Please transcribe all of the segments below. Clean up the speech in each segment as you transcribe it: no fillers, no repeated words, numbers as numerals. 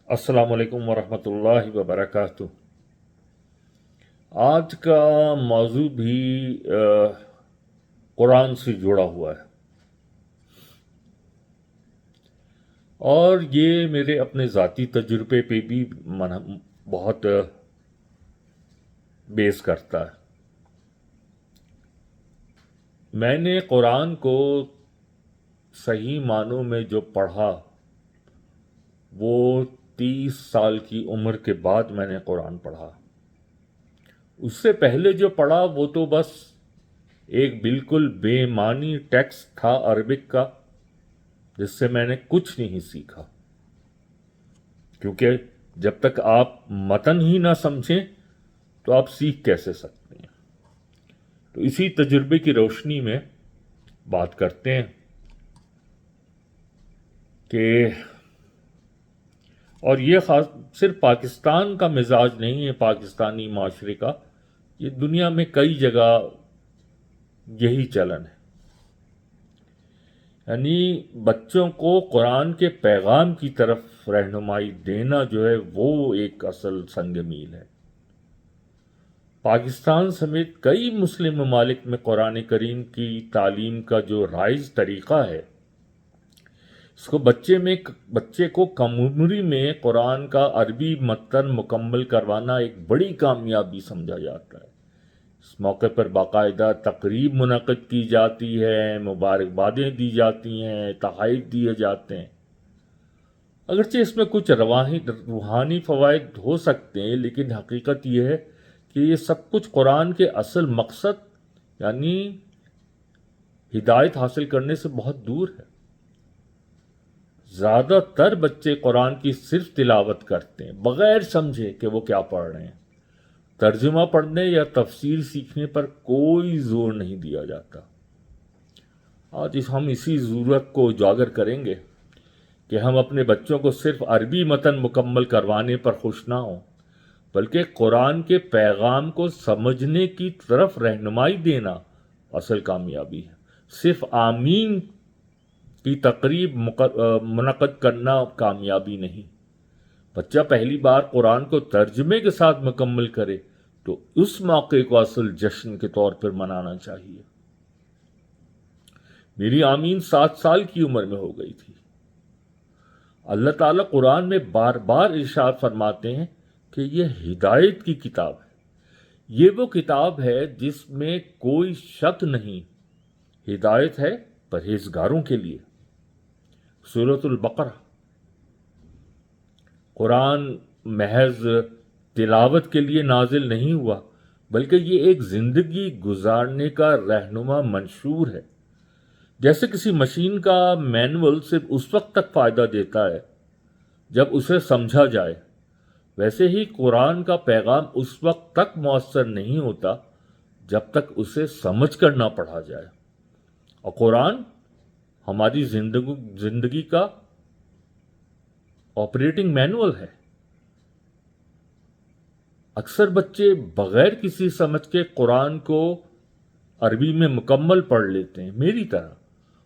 السلام علیکم ورحمۃ اللہ وبرکاتہ۔ آج کا موضوع بھی قرآن سے جڑا ہوا ہے، اور یہ میرے اپنے ذاتی تجربے پہ بھی بہت بیس کرتا ہے۔ میں نے قرآن کو صحیح معنوں میں جو پڑھا وہ 30 سال کی عمر کے بعد میں نے قرآن پڑھا۔ اس سے پہلے جو پڑھا وہ تو بس ایک بالکل بے معنی ٹیکسٹ تھا عربک کا، جس سے میں نے کچھ نہیں سیکھا، کیونکہ جب تک آپ متن ہی نہ سمجھیں تو آپ سیکھ کیسے سکتے ہیں۔ تو اسی تجربے کی روشنی میں بات کرتے ہیں کہ اور یہ خاص صرف پاکستان کا مزاج نہیں ہے، پاکستانی معاشرے کا، یہ دنیا میں کئی جگہ یہی چلن ہے۔ یعنی بچوں کو قرآن کے پیغام کی طرف رہنمائی دینا جو ہے وہ ایک اصل سنگ میل ہے۔ پاکستان سمیت کئی مسلم ممالک میں قرآن کریم کی تعلیم کا جو رائج طریقہ ہے، اس کو بچے کو کم عمری میں قرآن کا عربی متن مکمل کروانا ایک بڑی کامیابی سمجھا جاتا ہے۔ اس موقع پر باقاعدہ تقریب منعقد کی جاتی ہے، مبارکبادیں دی جاتی ہیں، تحائف دیے جاتے ہیں۔ اگرچہ اس میں کچھ روحانی فوائد ہو سکتے ہیں، لیکن حقیقت یہ ہے کہ یہ سب کچھ قرآن کے اصل مقصد یعنی ہدایت حاصل کرنے سے بہت دور ہے۔ زیادہ تر بچے قرآن کی صرف تلاوت کرتے ہیں، بغیر سمجھے کہ وہ کیا پڑھ رہے ہیں۔ ترجمہ پڑھنے یا تفسیر سیکھنے پر کوئی زور نہیں دیا جاتا۔ آج ہم اسی ضرورت کو اجاگر کریں گے کہ ہم اپنے بچوں کو صرف عربی متن مکمل کروانے پر خوش نہ ہوں، بلکہ قرآن کے پیغام کو سمجھنے کی طرف رہنمائی دینا اصل کامیابی ہے۔ صرف آمین کی تقریب منعقد کرنا کامیابی نہیں۔ بچہ پہلی بار قرآن کو ترجمے کے ساتھ مکمل کرے تو اس موقع کو اصل جشن کے طور پر منانا چاہیے۔ میری آمین 7 سال کی عمر میں ہو گئی تھی۔ اللہ تعالیٰ قرآن میں بار بار ارشاد فرماتے ہیں کہ یہ ہدایت کی کتاب ہے۔ یہ وہ کتاب ہے جس میں کوئی شک نہیں، ہدایت ہے پرہیزگاروں کے لیے۔ سورۃ البقرہ۔ قرآن محض تلاوت کے لیے نازل نہیں ہوا، بلکہ یہ ایک زندگی گزارنے کا رہنما منشور ہے۔ جیسے کسی مشین کا مینول صرف اس وقت تک فائدہ دیتا ہے جب اسے سمجھا جائے، ویسے ہی قرآن کا پیغام اس وقت تک مؤثر نہیں ہوتا جب تک اسے سمجھ کر نہ پڑھا جائے۔ اور قرآن ہماری زندگی کا آپریٹنگ مینول ہے۔ اکثر بچے بغیر کسی سمجھ کے قرآن کو عربی میں مکمل پڑھ لیتے ہیں، میری طرح۔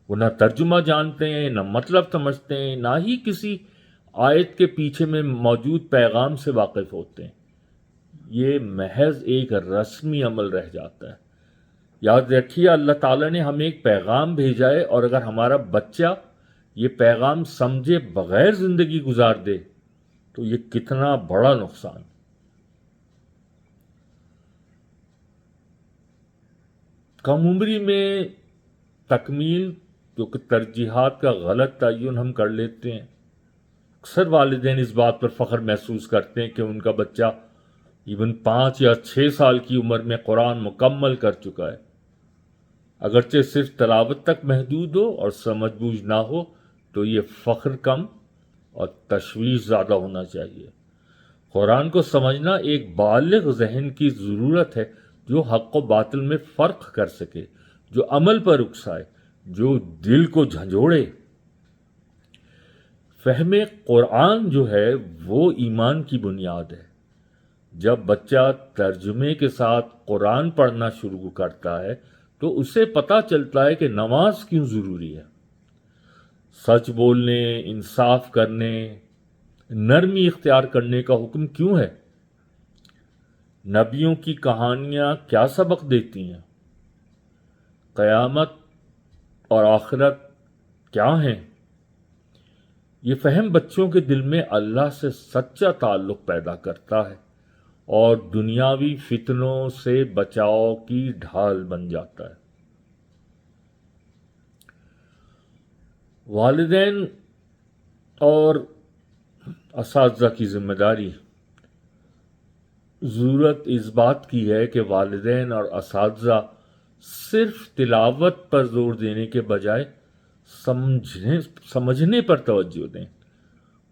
وہ نہ ترجمہ جانتے ہیں، نہ مطلب سمجھتے ہیں، نہ ہی کسی آیت کے پیچھے میں موجود پیغام سے واقف ہوتے ہیں۔ یہ محض ایک رسمی عمل رہ جاتا ہے۔ یاد رکھیے، اللہ تعالیٰ نے ہمیں ایک پیغام بھیجا ہے، اور اگر ہمارا بچہ یہ پیغام سمجھے بغیر زندگی گزار دے تو یہ کتنا بڑا نقصان۔ کم عمری میں تکمیل، جو کہ ترجیحات کا غلط تعین ہم کر لیتے ہیں۔ اکثر والدین اس بات پر فخر محسوس کرتے ہیں کہ ان کا بچہ 5 یا 6 سال کی عمر میں قرآن مکمل کر چکا ہے۔ اگرچہ صرف تلاوت تک محدود ہو اور سمجھ بوجھ نہ ہو تو یہ فخر کم اور تشویش زیادہ ہونا چاہیے۔ قرآن کو سمجھنا ایک بالغ ذہن کی ضرورت ہے، جو حق و باطل میں فرق کر سکے، جو عمل پر اکسائے، جو دل کو جھنجھوڑے۔ فہم قرآن جو ہے وہ ایمان کی بنیاد ہے۔ جب بچہ ترجمے کے ساتھ قرآن پڑھنا شروع کرتا ہے تو اسے پتہ چلتا ہے کہ نماز کیوں ضروری ہے۔ سچ بولنے، انصاف کرنے، نرمی اختیار کرنے کا حکم کیوں ہے؟ نبیوں کی کہانیاں کیا سبق دیتی ہیں؟ قیامت اور آخرت کیا ہیں؟ یہ فہم بچوں کے دل میں اللہ سے سچا تعلق پیدا کرتا ہے اور دنیاوی فتنوں سے بچاؤ کی ڈھال بن جاتا ہے۔ والدین اور اساتذہ کی ذمہ داری۔ ضرورت اس بات کی ہے کہ والدین اور اساتذہ صرف تلاوت پر زور دینے کے بجائے سمجھنے پر توجہ دیں۔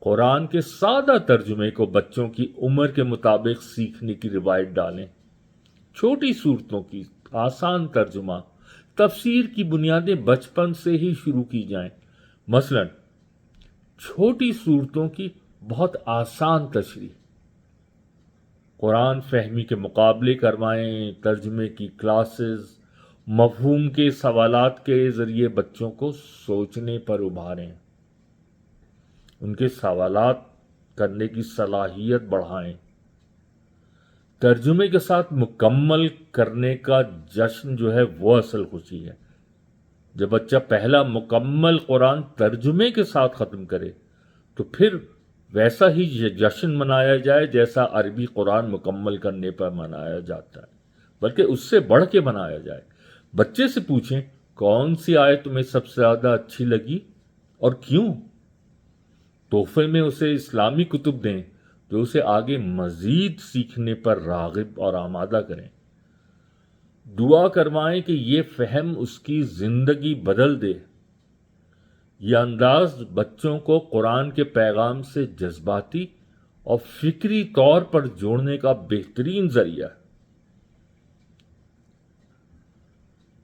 قرآن کے سادہ ترجمے کو بچوں کی عمر کے مطابق سیکھنے کی روایت ڈالیں۔ چھوٹی صورتوں کی آسان ترجمہ، تفسیر کی بنیادیں بچپن سے ہی شروع کی جائیں۔ مثلا چھوٹی صورتوں کی بہت آسان تشریح، قرآن فہمی کے مقابلے کروائیں، ترجمے کی کلاسز، مفہوم کے سوالات کے ذریعے بچوں کو سوچنے پر ابھاریں، ان کے سوالات کرنے کی صلاحیت بڑھائیں۔ ترجمے کے ساتھ مکمل کرنے کا جشن جو ہے وہ اصل خوشی ہے۔ جب بچہ پہلا مکمل قرآن ترجمے کے ساتھ ختم کرے تو پھر ویسا ہی جشن منایا جائے جیسا عربی قرآن مکمل کرنے پر منایا جاتا ہے، بلکہ اس سے بڑھ کے منایا جائے۔ بچے سے پوچھیں کون سی آیت تمہیں سب سے زیادہ اچھی لگی اور کیوں؟ تحفے میں اسے اسلامی کتب دیں جو اسے آگے مزید سیکھنے پر راغب اور آمادہ کریں۔ دعا کروائیں کہ یہ فہم اس کی زندگی بدل دے۔ یہ انداز بچوں کو قرآن کے پیغام سے جذباتی اور فکری طور پر جوڑنے کا بہترین ذریعہ ہے۔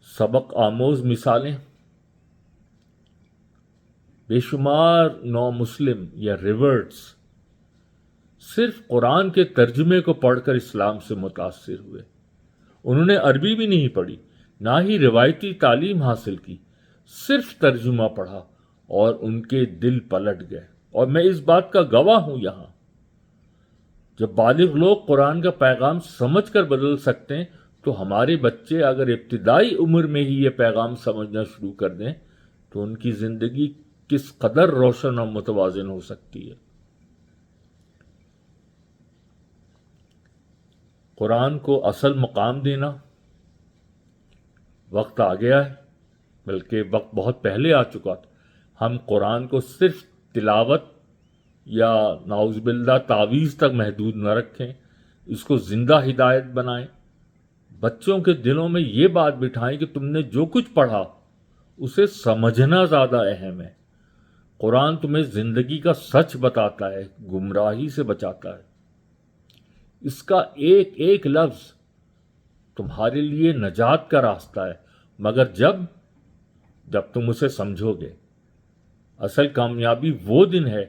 سبق آموز مثالیں۔ بے شمار نو مسلم یا ریورٹس صرف قرآن کے ترجمے کو پڑھ کر اسلام سے متاثر ہوئے۔ انہوں نے عربی بھی نہیں پڑھی، نہ ہی روایتی تعلیم حاصل کی، صرف ترجمہ پڑھا اور ان کے دل پلٹ گئے، اور میں اس بات کا گواہ ہوں یہاں۔ جب بالغ لوگ قرآن کا پیغام سمجھ کر بدل سکتے ہیں تو ہمارے بچے اگر ابتدائی عمر میں ہی یہ پیغام سمجھنا شروع کر دیں تو ان کی زندگی کس قدر روشن اور متوازن ہو سکتی ہے۔ قرآن کو اصل مقام دینا۔ وقت آ گیا ہے، بلکہ وقت بہت پہلے آ چکا تھا۔ ہم قرآن کو صرف تلاوت یا نعوذ باللہ تعویذ تک محدود نہ رکھیں، اس کو زندہ ہدایت بنائیں۔ بچوں کے دلوں میں یہ بات بٹھائیں کہ تم نے جو کچھ پڑھا اسے سمجھنا زیادہ اہم ہے۔ قرآن تمہیں زندگی کا سچ بتاتا ہے، گمراہی سے بچاتا ہے۔ اس کا ایک ایک لفظ تمہارے لیے نجات کا راستہ ہے، مگر جب تم اسے سمجھو گے۔ اصل کامیابی وہ دن ہے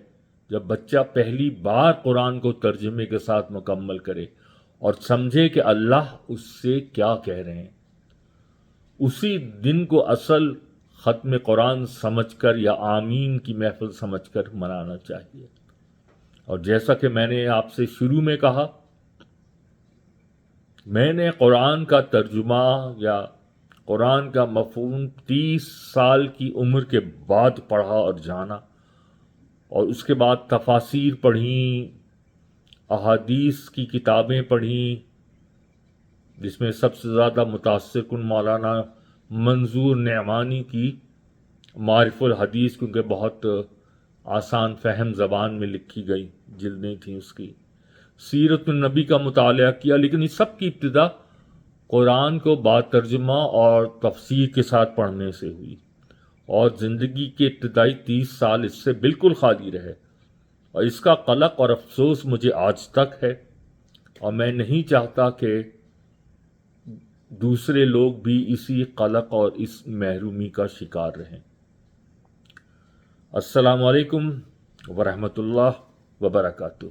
جب بچہ پہلی بار قرآن کو ترجمے کے ساتھ مکمل کرے اور سمجھے کہ اللہ اس سے کیا کہہ رہے ہیں۔ اسی دن کو اصل ختم قرآن سمجھ کر یا آمین کی محفل سمجھ کر منانا چاہیے۔ اور جیسا کہ میں نے آپ سے شروع میں کہا، میں نے قرآن کا ترجمہ یا قرآن کا مفہوم 30 سال کی عمر کے بعد پڑھا اور جانا، اور اس کے بعد تفاسیر پڑھیں، احادیث کی کتابیں پڑھیں، جس میں سب سے زیادہ متاثر کن مولانا منظور نعمانی کی معارف الحدیث، کیونکہ بہت آسان فہم زبان میں لکھی گئی جلدیں تھیں اس کی۔ سیرت النبی کا مطالعہ کیا، لیکن اس سب کی ابتدا قرآن کو با ترجمہ اور تفسیر کے ساتھ پڑھنے سے ہوئی، اور زندگی کے ابتدائی 30 سال اس سے بالکل خالی رہے، اور اس کا قلق اور افسوس مجھے آج تک ہے، اور میں نہیں چاہتا کہ دوسرے لوگ بھی اسی قلق اور اس محرومی کا شکار رہیں۔ السلام علیکم ورحمۃ اللہ وبرکاتہ۔